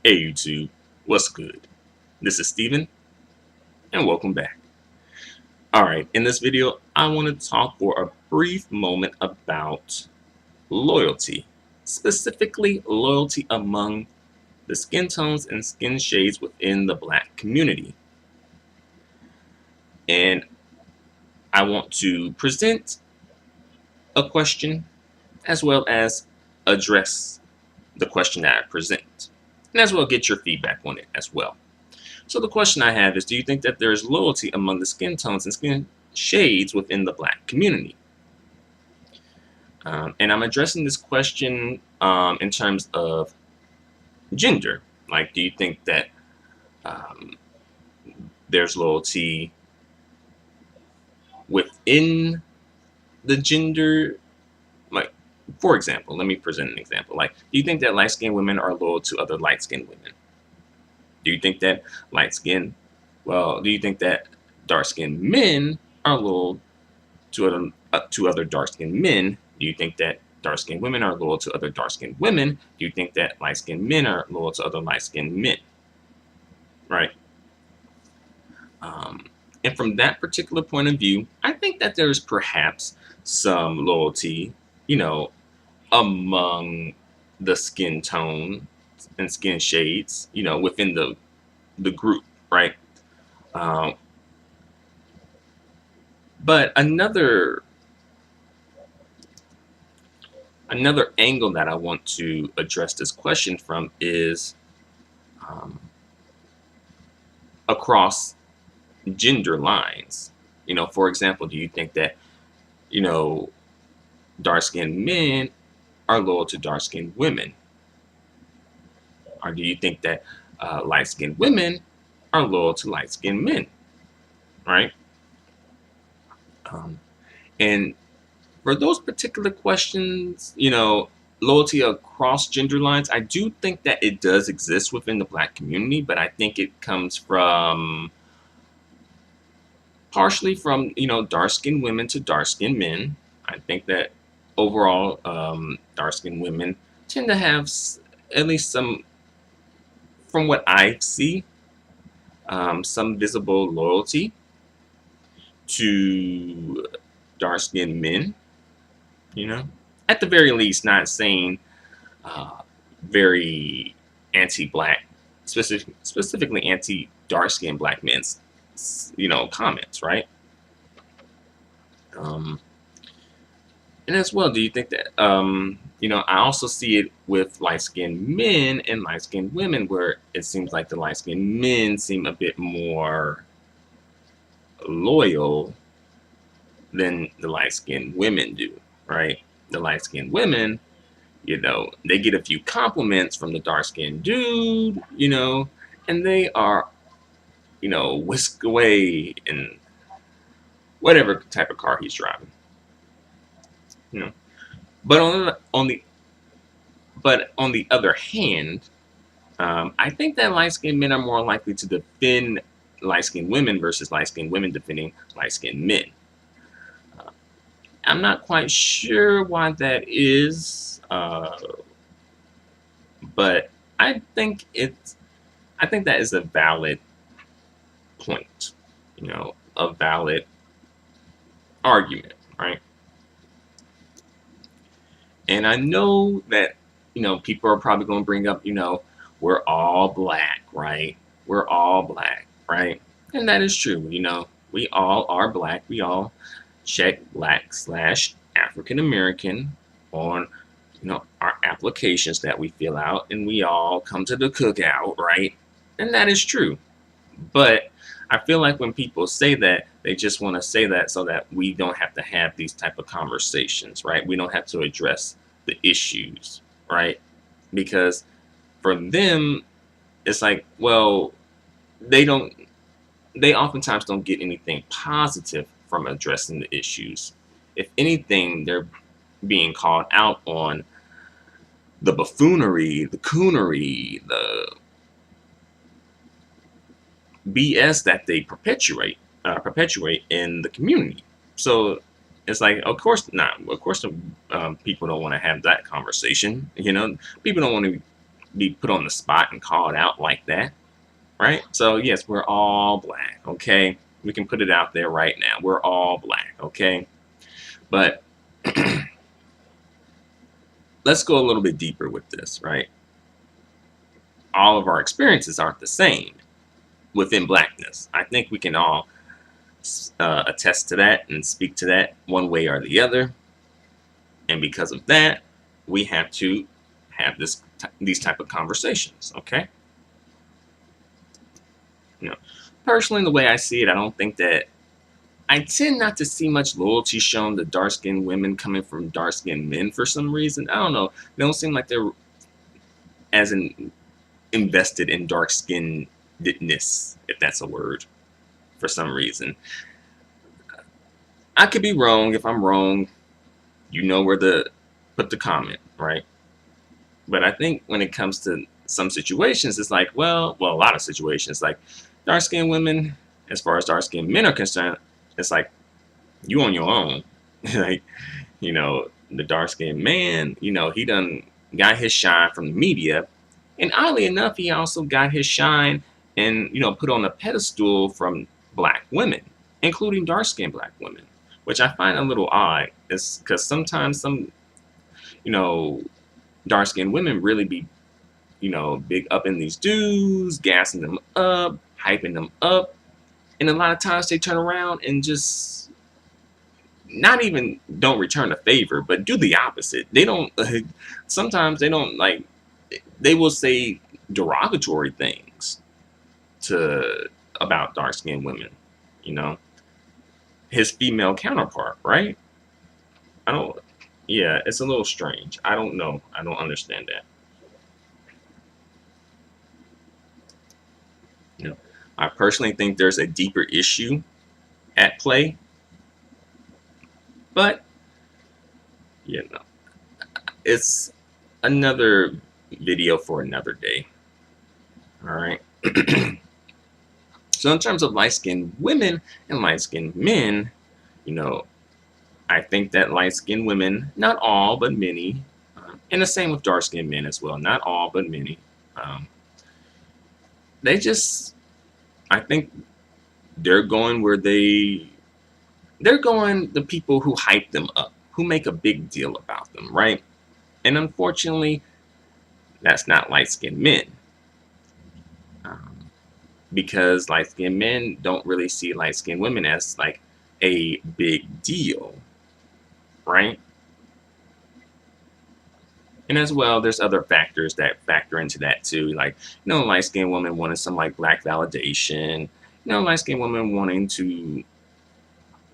Hey YouTube, what's good? This is Steven and welcome back. Alright, in this video I want to talk for a brief moment about loyalty. Specifically loyalty among the skin tones and skin shades within the black community. And I want to present a question as well as address the question that I present. And as well get your feedback on it as well. So the question I have is, do you think that there is loyalty among the skin tones and skin shades within the black community? And I'm addressing this question in terms of gender. Like, do you think that um, there's loyalty within the gender? Like, for example, let me present an example. Like, do you think that light-skinned women are loyal to other light-skinned women? Do you think that do you think that dark-skinned men are loyal to other dark-skinned men? Do you think that dark-skinned women are loyal to other dark-skinned women? Do you think that light-skinned men are loyal to other light-skinned men? Right. And from that particular point of view, I think that there's perhaps some loyalty, among the skin tone and skin shades, within the group, right? Um, but another angle that I want to address this question from is um, across gender lines. For example, do you think that dark-skinned men are loyal to dark-skinned women, or do you think that light-skinned women are loyal to light-skinned men, right? And for those particular questions, loyalty across gender lines, I do think that it does exist within the black community, but I think it comes from partially from, dark-skinned women to dark-skinned men. I think that overall, dark-skinned women tend to have at least some, from what I see, some visible loyalty to dark-skinned men. At the very least, not saying very anti-black, specifically anti-dark-skinned black men's, comments, right? And as well, do you think that, I also see it with light-skinned men and light-skinned women, where it seems like the light-skinned men seem a bit more loyal than the light-skinned women do, right? The light-skinned women, they get a few compliments from the dark-skinned dude, and they are, whisked away in whatever type of car he's driving. But on the other hand, I think that light-skinned men are more likely to defend light-skinned women versus light-skinned women defending light-skinned men. I'm not quite sure why that is, but I think that is a valid point, a valid argument, right? And I know that, people are probably going to bring up, we're all black, right? We're all black, right? And that is true, we all are black. We all check black/African American on, our applications that we fill out, and we all come to the cookout, right? And that is true. But I feel like when people say that, they just want to say that so that we don't have to have these type of conversations, right? We don't have to address the issues, right? Because for them, it's like, well, they oftentimes don't get anything positive from addressing the issues. If anything, they're being called out on the buffoonery, the coonery, the BS that they perpetuate in the community. So it's like, of course not. Of course, people don't want to have that conversation. People don't want to be put on the spot and called out like that, right? So yes, we're all black, okay? We can put it out there right now. We're all black, okay? But let's go a little bit deeper with this, right? All of our experiences aren't the same within blackness. I think we can all attest to that and speak to that one way or the other. And because of that, we have to have these type of conversations, okay? You know, personally, the way I see it, I don't think that I tend not to see much loyalty shown to dark-skinned women coming from dark-skinned men for some reason. I don't know. They don't seem like they're as invested in dark-skinnedness, if that's a word, for some reason. I could be wrong. If I'm wrong, you know where to put the comment, right? But I think when it comes to some situations, it's like, well, a lot of situations, like dark-skinned women, as far as dark-skinned men are concerned, it's like you on your own. Like, you know, the dark-skinned man, you know, he done got his shine from the media, and oddly enough, he also got his shine and, you know, put on a pedestal from black women, including dark-skinned black women, which I find a little odd. It's because sometimes some, you know, dark-skinned women really be, you know, big up in these dudes, gassing them up, hyping them up, and a lot of times they turn around and just not even don't return the favor, but do the opposite. They don't. Sometimes they don't like. They will say derogatory things to about dark-skinned women. You know, his female counterpart, right? I don't. Yeah, it's a little strange. I don't know. I don't understand that. You know, I personally think there's a deeper issue at play, but you know, it's another video for another day. All right. So in terms of light-skinned women and light-skinned men, you know, I think that light-skinned women, not all, but many, and the same with dark-skinned men as well, not all, but many, they just, I think they're going where they're going the people who hype them up, who make a big deal about them, right? And unfortunately, that's not light-skinned men. Because light-skinned men don't really see light-skinned women as like a big deal, right? And as well, there's other factors that factor into that too. Like, you know, light-skinned women wanting some like black validation, you know, light-skinned women wanting to,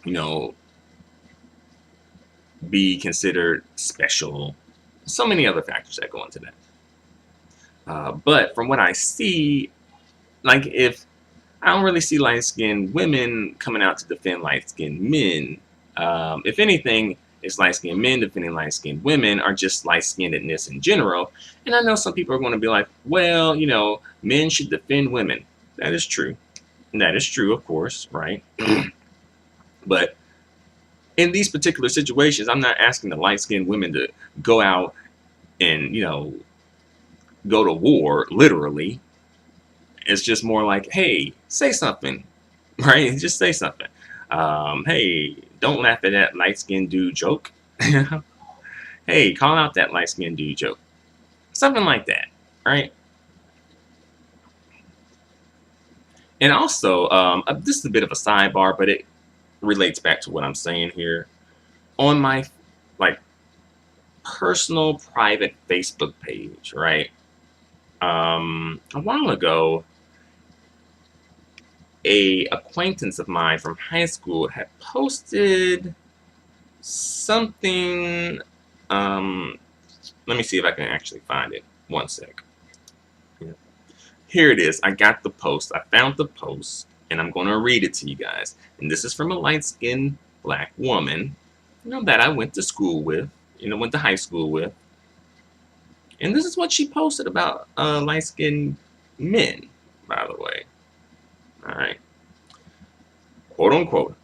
you know, be considered special. So many other factors that go into that. But from what I see, like if I don't really see light-skinned women coming out to defend light-skinned men. If anything, it's light-skinned men defending light-skinned women, or just light-skinnedness in general. And I know some people are going to be like, well, you know, men should defend women. That is true. That is true, of course, right? But in these particular situations, I'm not asking the light-skinned women to go out and, you know, go to war, literally. It's just more like, hey, say something, right? Just say something. Hey, don't laugh at that light-skinned dude joke. Hey, call out that light-skinned dude joke. Something like that, right? And also, this is a bit of a sidebar, but it relates back to what I'm saying here. On my like personal private Facebook page, right? A while ago, a acquaintance of mine from high school had posted something. Let me see if I can actually find it. One sec. Yeah. Here it is. I got the post. I found the post, and I'm going to read it to you guys. And this is from a light-skinned black woman, you know, that I went to school with, you know, went to high school with. And this is what she posted about light-skinned men, by the way. All right. Quote unquote,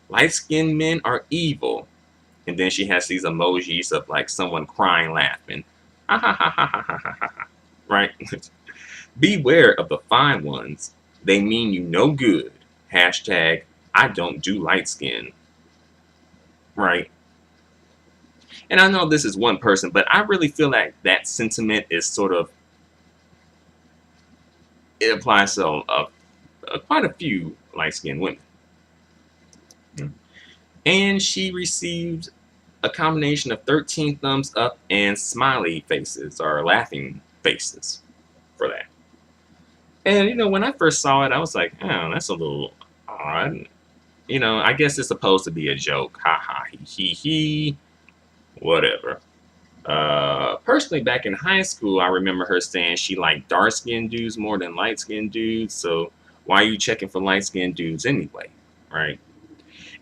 light-skinned men are evil. And then she has these emojis of like someone crying, laughing. Ha ha ha ha ha ha ha ha. right? Beware of the fine ones. They mean you no good. Hashtag I don't do light skin, right? And I know this is one person, but I really feel like that sentiment is sort of, it applies to quite a few light skinned women. And she received a combination of 13 thumbs up and smiley faces or laughing faces for that. And when I first saw it, I was like, oh, that's a little odd. I guess it's supposed to be a joke. Ha ha, he, whatever. Personally, back in high school, I remember her saying she liked dark-skinned dudes more than light-skinned dudes. So why are you checking for light-skinned dudes anyway, right?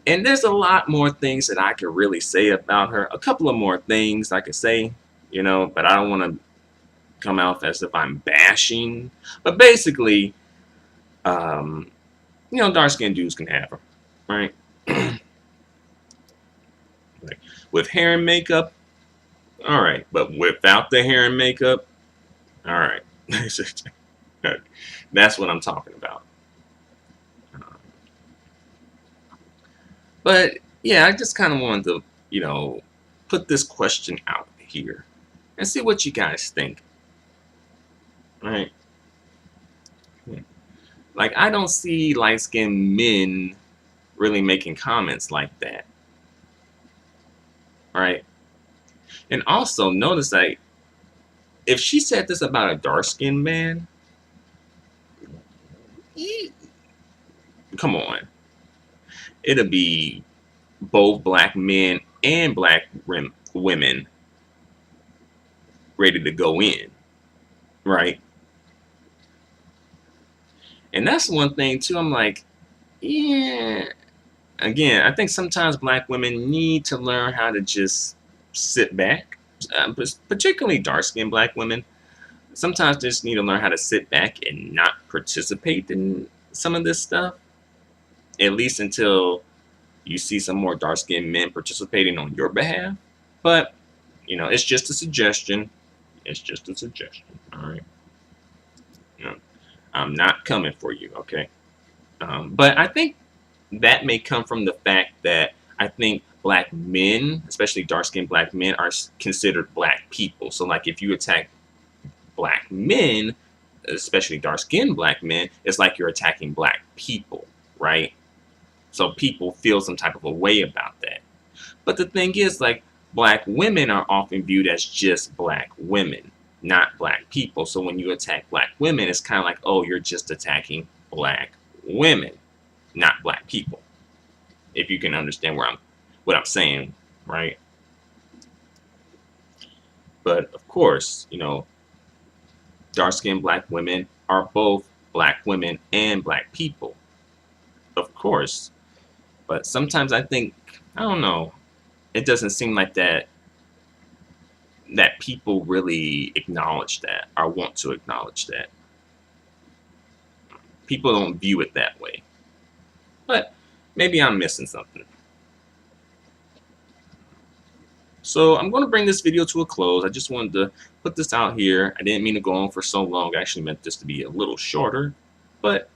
And there's a lot more things that I could really say about her. A couple of more things I could say, but I don't want to come out as if I'm bashing. But basically, dark-skinned dudes can have her, right? Like, with hair and makeup, all right. But without the hair and makeup, all right. That's what I'm talking about. But yeah, I just kind of wanted to, put this question out here and see what you guys think. Right? Like, I don't see light-skinned men really making comments like that. Right? And also, notice that if she said this about a dark-skinned man, come on. It'll be both black men and black women ready to go in. Right? And that's one thing, too. I'm like, yeah. Again, I think sometimes black women need to learn how to just sit back, particularly dark-skinned black women. Sometimes they just need to learn how to sit back and not participate in some of this stuff, at least until you see some more dark-skinned men participating on your behalf. But, it's just a suggestion. It's just a suggestion, all right? I'm not coming for you, okay? But I think that may come from the fact that I think black men, especially dark-skinned black men, are considered black people. So, like, if you attack black men, especially dark-skinned black men, it's like you're attacking black people, right? So people feel some type of a way about that. But the thing is, like, black women are often viewed as just black women, not black people. So when you attack black women, it's kind of like, oh, you're just attacking black women, not black people. If you can understand what I'm saying, right? But of course, dark-skinned black women are both black women and black people, of course. But sometimes I think, I don't know, it doesn't seem like that people really acknowledge that or want to acknowledge that. People don't view it that way. But maybe I'm missing something. So I'm going to bring this video to a close. I just wanted to put this out here. I didn't mean to go on for so long. I actually meant this to be a little shorter. But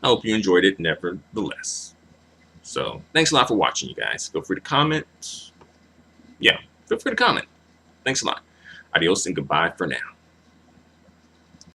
I hope you enjoyed it nevertheless. So thanks a lot for watching, you guys. Feel free to comment. Yeah, feel free to comment. Thanks a lot. Adios and goodbye for now.